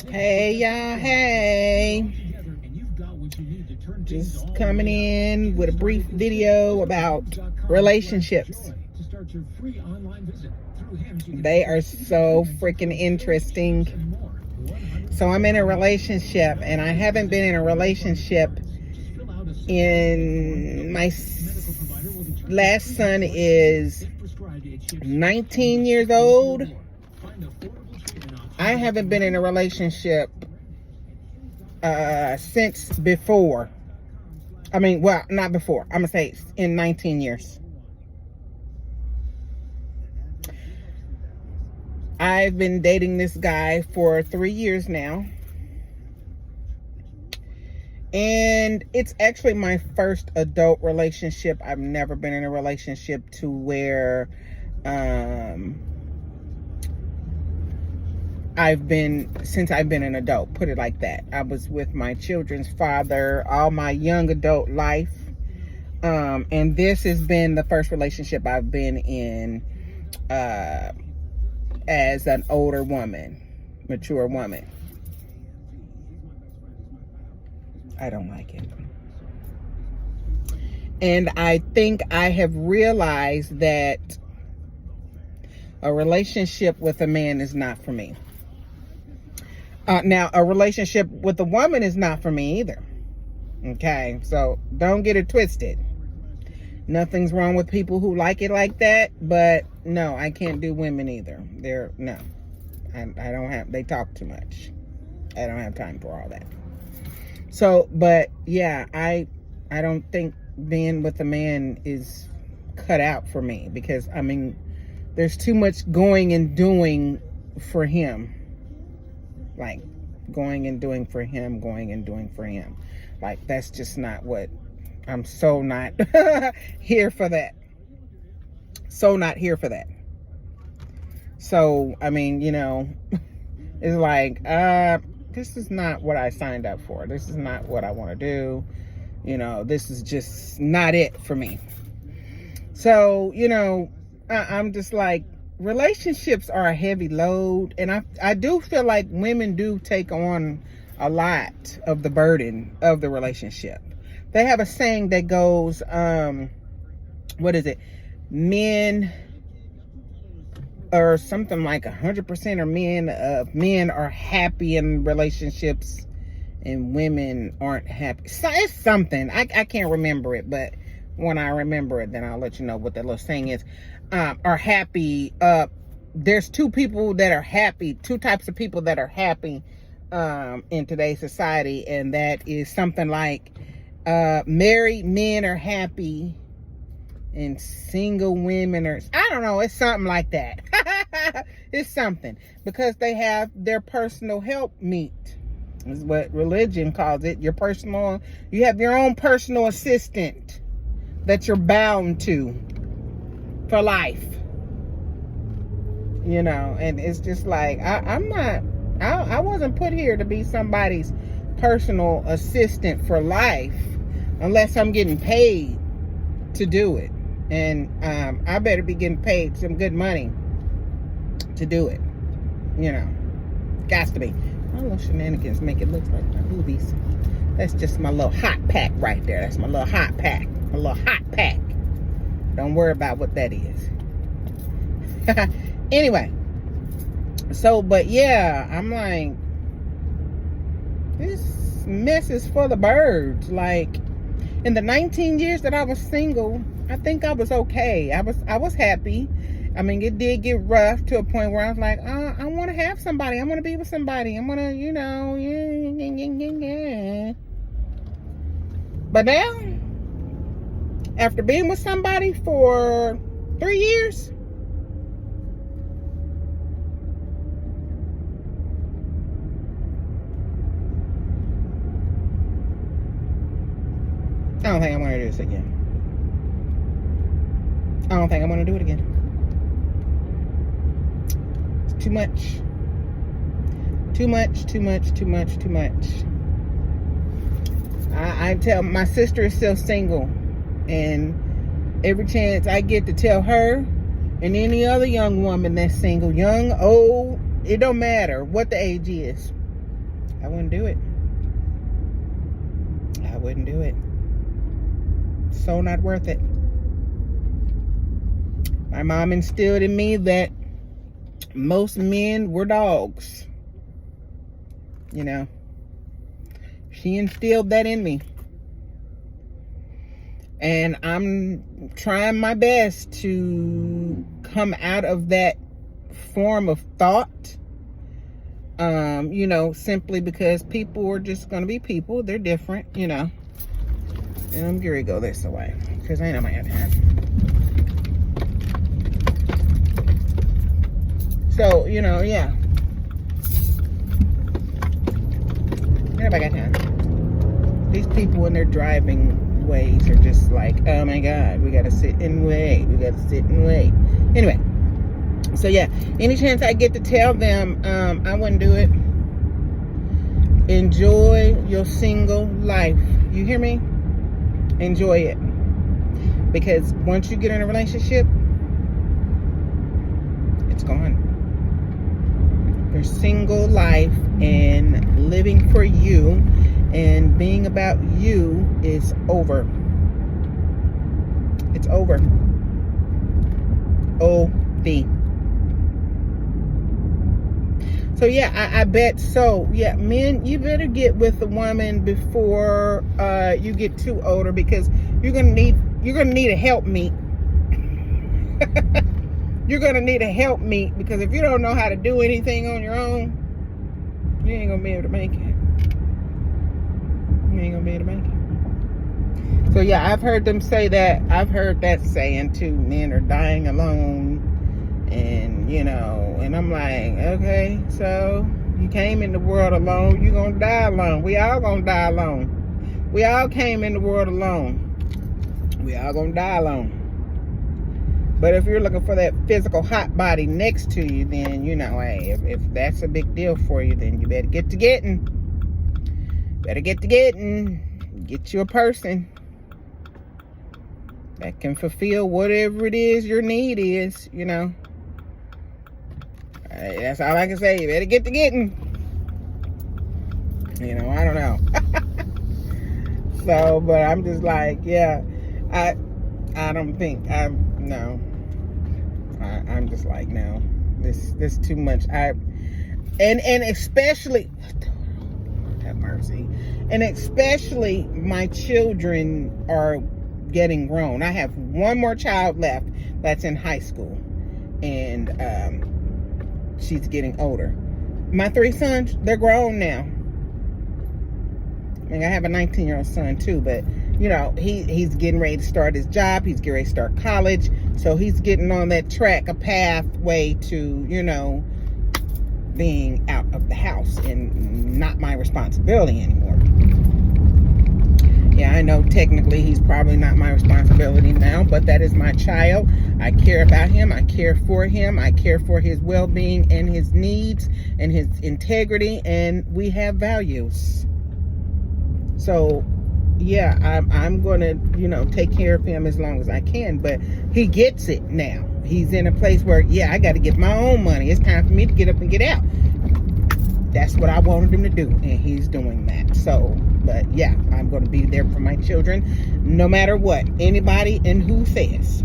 Hey y'all, hey. Just coming in with a brief video about relationships. They are so freaking interesting. So I'm in a relationship, and I haven't been in a relationship in my last son is 19 years old. I haven't been in a relationship since before. I mean, well, not before. I'm gonna say in 19 years. I've been dating this guy for 3 years now. And it's actually my first adult relationship. I've never been in a relationship to where since I've been an adult, put it like that. I was with my children's father all my young adult life. And this has been the first relationship I've been in as an older woman, mature woman. I don't like it. And I think I have realized that a relationship with a man is not for me. Now, a relationship with a woman is not for me either. Okay, so don't get it twisted. Nothing's wrong with people who like it like that, but no, I can't do women either. I don't have, they talk too much. I don't have time for all that. So, but yeah, I don't think being with a man is cut out for me, because I mean, there's too much going and doing for him. Like going and doing for him. Like, that's just not what, I'm so not here for that. So not here for that. So, I mean, you know, it's like, this is not what I signed up for. This is not what I want to do. You know, this is just not it for me. So, you know, I'm just like, relationships are a heavy load. And I do feel like women do take on a lot of the burden of the relationship. They have a saying that goes, what is it? Men, or something like 100% of men are happy in relationships and women aren't happy. So it's something. I can't remember it, but when I remember it, then I'll let you know what that little saying is. Are happy. There's two types of people that are happy in today's society, and that is something like married men are happy and single women are, I don't know, it's something like that. It's something, because they have their personal help meet, is what religion calls it. You have your own personal assistant that you're bound to for life, you know. And it's just like, I wasn't put here to be somebody's personal assistant for life unless I'm getting paid to do it. And I better be getting paid some good money to do it, you know. Got to be. My little shenanigans make it look like my boobies. That's just my little hot pack right there. That's my little hot pack. My little hot pack. Don't worry about what that is. Anyway. So, but yeah, I'm like, this mess is for the birds. Like, in the 19 years that I was single, I think I was okay. I was happy. I mean, it did get rough to a point where I was like, I want to have somebody. I want to be with somebody. I want to, you know, yeah. But now, after being with somebody for 3 years, I don't think I'm going to do this again. I don't think I'm going to do it again. It's too much. Too much. I tell, my sister is still single, and every chance I get to tell her and any other young woman that's single, young, old, it don't matter what the age is. I wouldn't do it. I wouldn't do it. So not worth it. My mom instilled in me that most men were dogs. You know, she instilled that in me. And I'm trying my best to come out of that form of thought. You know, simply because people are just going to be people. They're different, you know. And I'm going to go this way because I know my time. So, you know, yeah. Everybody got time. These people in their driving ways are just like, oh my God, we got to sit and wait. We got to sit and wait. Anyway. So yeah, any chance I get to tell them, I wouldn't do it. Enjoy your single life. You hear me? Enjoy it. Because once you get in a relationship, it's gone. Your single life and living for you and being about you is over. It's over. O-V. So yeah, I bet so. Yeah, men, you better get with a woman before you get too older, because you're gonna need a helpmeet. You're gonna need a helpmeet, because if you don't know how to do anything on your own, you ain't gonna be able to make it. You ain't gonna be able to make it. So yeah, I've heard them say that. I've heard that saying too. Men are dying alone. And, you know, and I'm like, okay, so you came in the world alone, you're going to die alone. We all going to die alone. We all came in the world alone. We all going to die alone. But if you're looking for that physical hot body next to you, then, you know, hey, if that's a big deal for you, then you better get to getting. Better get to getting. Get you a person that can fulfill whatever it is your need is, you know. That's all I can say. You better get to getting. You know, I don't know. So, but I'm just like, yeah, I don't think no. I'm just like, no, this too much. And especially, have mercy, and especially my children are getting grown. I have one more child left that's in high school, and she's getting older. My 3 sons, they're grown now. I mean, I have a 19-year-old son too, but you know, he's getting ready to start his job. He's getting ready to start college. So he's getting on that track, a pathway to, you know, being out of the house and not my responsibility anymore. Yeah, I know technically he's probably not my responsibility now, but that is my child. I care about him. I care for him. I care for his well-being and his needs and his integrity, and we have values. So, yeah, I'm going to, you know, take care of him as long as I can, but he gets it now. He's in a place where, yeah, I got to get my own money. It's time for me to get up and get out. That's what I wanted him to do, and he's doing that. So, but yeah, I'm going to be there for my children no matter what anybody and who says.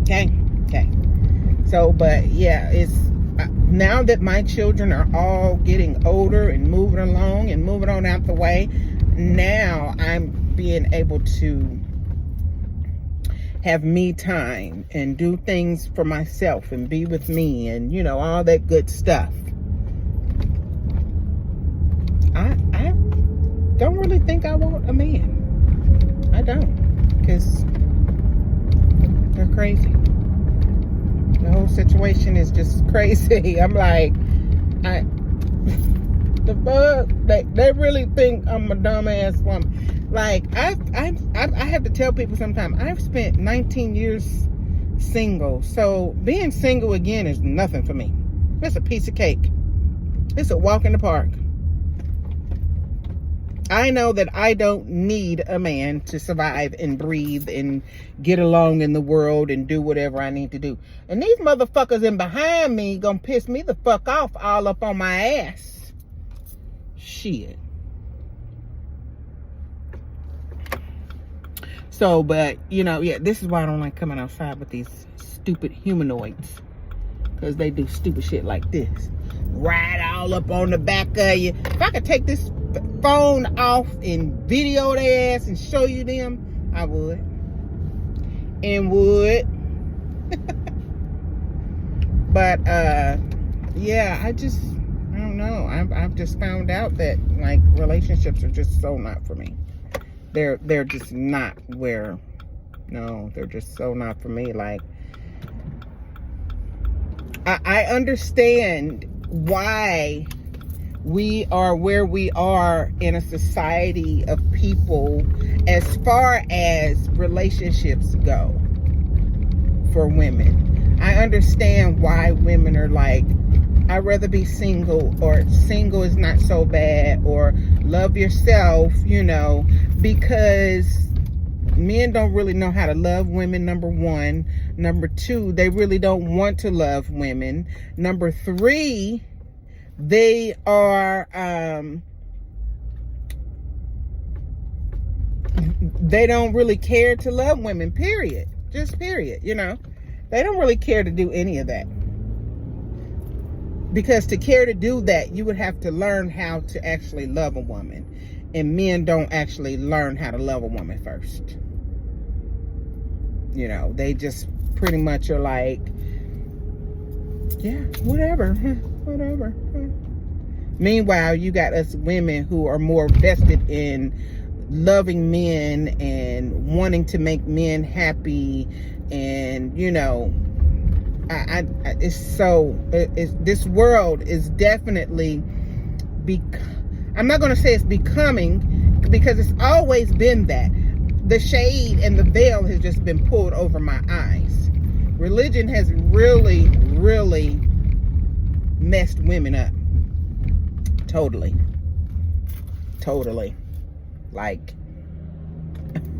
Okay. So, but yeah, it's now that my children are all getting older and moving along and moving on out the way, now I'm being able to have me time and do things for myself and be with me and, you know, all that good stuff. I don't really think I want a man. I don't, because they're crazy. The whole situation is just crazy. I'm like, they really think I'm a dumbass woman. Like, I have to tell people sometimes, I've spent 19 years single. So being single again is nothing for me. It's a piece of cake. It's a walk in the park. I know that I don't need a man to survive and breathe and get along in the world and do whatever I need to do. And these motherfuckers in behind me gonna piss me the fuck off all up on my ass. Shit. So, but, you know, yeah, this is why I don't like coming outside with these stupid humanoids. Because they do stupid shit like this. Ride all up on the back of you. If I could take this phone off and video their ass and show you them, I would. And would. But, yeah, I don't know. I've just found out that, like, relationships are just so not for me. They're just not where, no, they're just so not for me. Like, I understand why we are where we are in a society of people as far as relationships go for women. I understand why women are like, I'd rather be single, or single is not so bad, or love yourself, you know, because men don't really know how to love women, number one. Number two, they really don't want to love women. Number three, they are, they don't really care to love women, period. Just period, you know. They don't really care to do any of that. Because to care to do that, you would have to learn how to actually love a woman. And men don't actually learn how to love a woman first. You know, they just pretty much are like, yeah, whatever, whatever. Meanwhile, you got us women who are more vested in loving men and wanting to make men happy. And, you know, this world is definitely, I'm not going to say it's becoming, because it's always been that. The shade and the veil has just been pulled over my eyes. Religion has really, really messed women up. Totally. Totally. Like,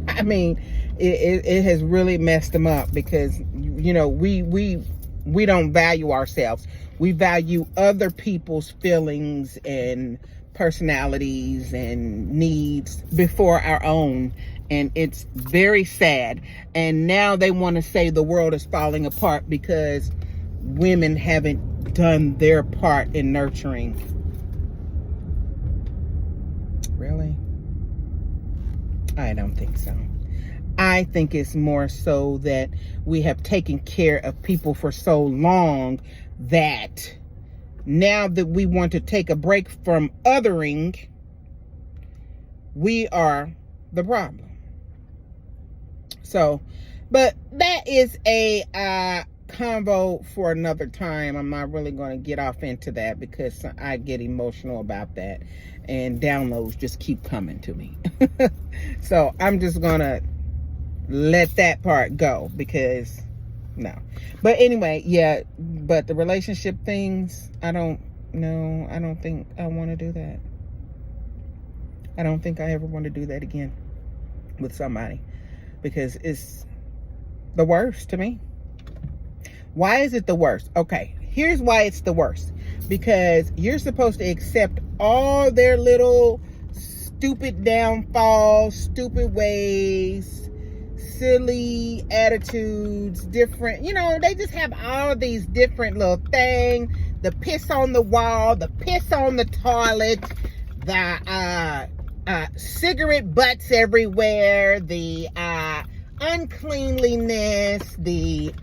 I mean, it has really messed them up, because, you know, we don't value ourselves. We value other people's feelings and personalities and needs before our own. And it's very sad. And now they want to say the world is falling apart because women haven't done their part in nurturing. Really? I don't think so. I think it's more so that we have taken care of people for so long that now that we want to take a break from othering, we are the problem. So, but that is a convo for another time. I'm not really going to get off into that because I get emotional about that, and downloads just keep coming to me. So I'm just going to let that part go, because no. But anyway, yeah, but the relationship things, I don't think I want to do that. I don't think I ever want to do that again with somebody, because it's the worst to me. Why is it the worst? Okay, here's why it's the worst. Because you're supposed to accept all their little stupid downfalls, stupid ways, silly attitudes, different, you know, they just have all of these different little things. The piss on the wall, the piss on the toilet, the cigarette butts everywhere, the uncleanliness, the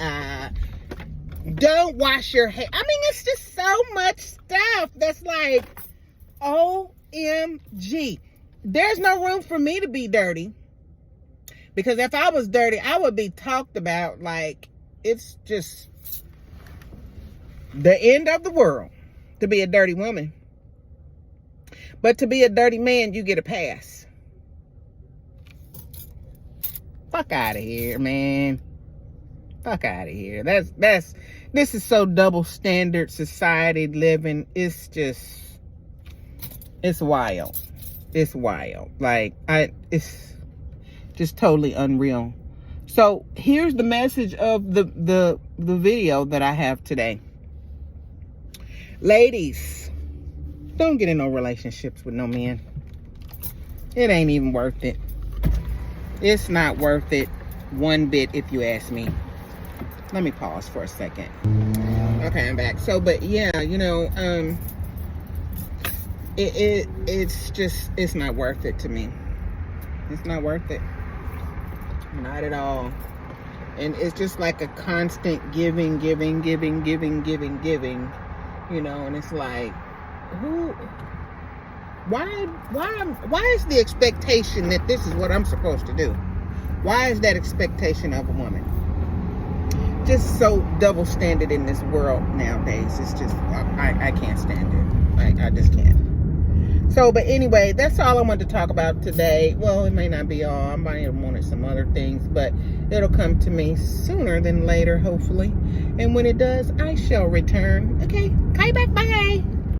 don't wash your hair. I mean, it's just so much stuff that's like, OMG. There's no room for me to be dirty. Because if I was dirty, I would be talked about like it's just the end of the world to be a dirty woman. But to be a dirty man, you get a pass. Fuck out of here, man. Fuck out of here. This is so double standard society living. It's wild. It's wild. Like, it's just totally unreal. So here's the message of the video that I have today. Ladies, don't get in no relationships with no men. It ain't even worth it. It's not worth it one bit, if you ask me. Let me pause for a second. Okay, I'm back. So, but yeah, you know, it's not worth it to me. It's not worth it. Not at all. And it's just like a constant giving, you know, and it's like, why is the expectation that this is what I'm supposed to do? Why is that expectation of a woman? Just so double standard in this world nowadays. It's just, I can't stand it. I just can't. So, but anyway, that's all I wanted to talk about today. Well, it may not be all. I might have wanted some other things, but it'll come to me sooner than later, hopefully. And when it does, I shall return. Okay, bye.